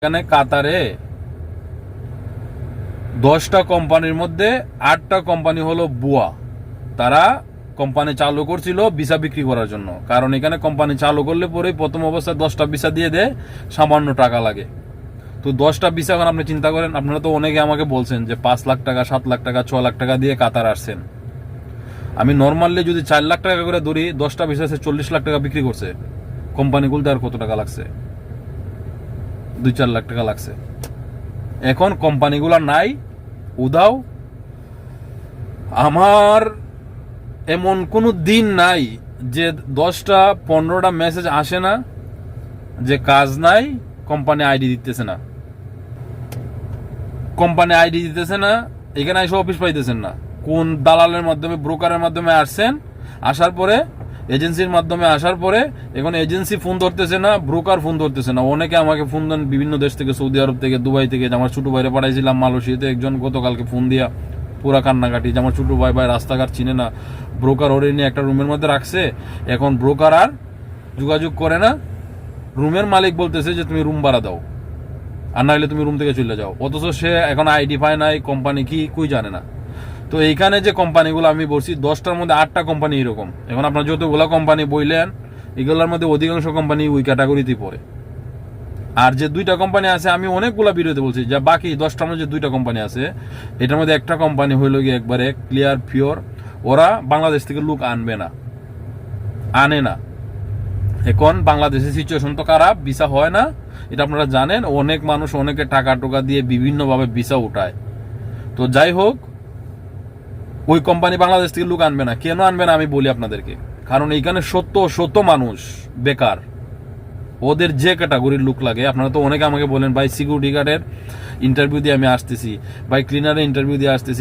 এখানে কাতারে 10টা কোম্পানির মধ্যে 8টা কোম্পানি হলো বুয়া। তারা কোম্পানি চালু করছিল ভিসা বিক্রি করার জন্য। কারণ এখানে কোম্পানি চালু করলে পরে প্রথম অবস্থায় 10টা ভিসা দিয়ে দেয়, সামান্য টাকা লাগে। তো 10টা ভিসা, এখন আপনি চিন্তা করেন, আপনারা তো অনেকে আমাকে বলছেন যে 5 লাখ টাকা, 7 লাখ টাকা, 6 লাখ টাকা দিয়ে কাতার আসছেন। আমি নর্মালি যদি 4 লাখ টাকা করে ধরি, 10টা ভিসা 40 লাখ টাকা বিক্রি করছে। কোম্পানিগুলোতে আর কত টাকা লাগছে? 2-4 লাখ টাকা লাগছে। এখন কোম্পানিগুলো নাই, উদাও। আমার এমন কোনো দিন নাই যে 10টা-15টা মেসেজ আসে না যে কাজ নাই, কোম্পানি আইডি দিতেছে না, কোম্পানি আইডি দিতেছে না, এখানে এসে অফিস পাইতেছেন না। কোন দালালের মাধ্যমে, ব্রোকারের মাধ্যমে আসছেন, আসার পরে এজেন্সির মাধ্যমে আসার পরে এখন এজেন্সি ফোন ধরতেছে না, ব্রোকার ফোন ধরতেছে না। অনেকে আমাকে ফোন দেন বিভিন্ন দেশ থেকে, সৌদি আরব থেকে, দুবাই থেকে। আমার ছোট ভাইরে পাঠাইছিলাম মালয়েশিয়াতে, একজন গতকালকে ফোন দিয়া পুরা কান্নাকাটি যে আমার ছোট ভাই রাস্তাঘাট চিনে না, ব্রোকার ওরে নিয়ে একটা রুমের মধ্যে রাখছে। এখন ব্রোকার আর যোগাযোগ করে না, রুমের মালিক বলতেছে যে তুমি রুম ভাড়া দাও, আর না হলে তুমি রুম থেকে চলে যাও। অথচ সে এখন আইডি পায় নাই, কোম্পানি কি কুই জানে না। তো এইখানে যে কোম্পানিগুলো আমি বলছি, 10টার মধ্যে 8টা কোম্পানি এরকম। এখন আপনার যতগুলো কোম্পানি বললেন, এগুলোর মধ্যে অধিকাংশ কোম্পানি ওই ক্যাটাগরিতেই পড়ে। আর যে 2টা কোম্পানি আছে, আমি অনেকগুলা ভিডিওতে বলছি যে বাকি 10টার মধ্যে যে 2টা কোম্পানি আছে, এটার মধ্যে একটা কোম্পানি হইল গিয়ে একবারে ক্লিয়ার পিওর, ওরা বাংলাদেশ থেকে লোক আনবে না, আনে না। এখন বাংলাদেশের সিচুয়েশন তো খারাপ, ভিসা হয় না, এটা আপনারা জানেন। অনেক মানুষ অনেকে টাকা টোকা দিয়ে বিভিন্নভাবে ভিসা উঠায়। তো যাই হোক, ওই কোম্পানি বাংলাদেশ থেকে লোক আনবে না। কেন আনবে না আমি বলি আপনাদেরকে। কারণ এইখানে শত মানুষ বেকার, ওদের যে ক্যাটাগরির লোক লাগে। আপনারা তো অনেকে আমাকে বলেন, ভাই সিকিউরিটি গার্ডের ইন্টারভিউ দিয়ে আমি আসতেছি, ভাই ক্লিনারের ইন্টারভিউ দিয়ে আসতেছি।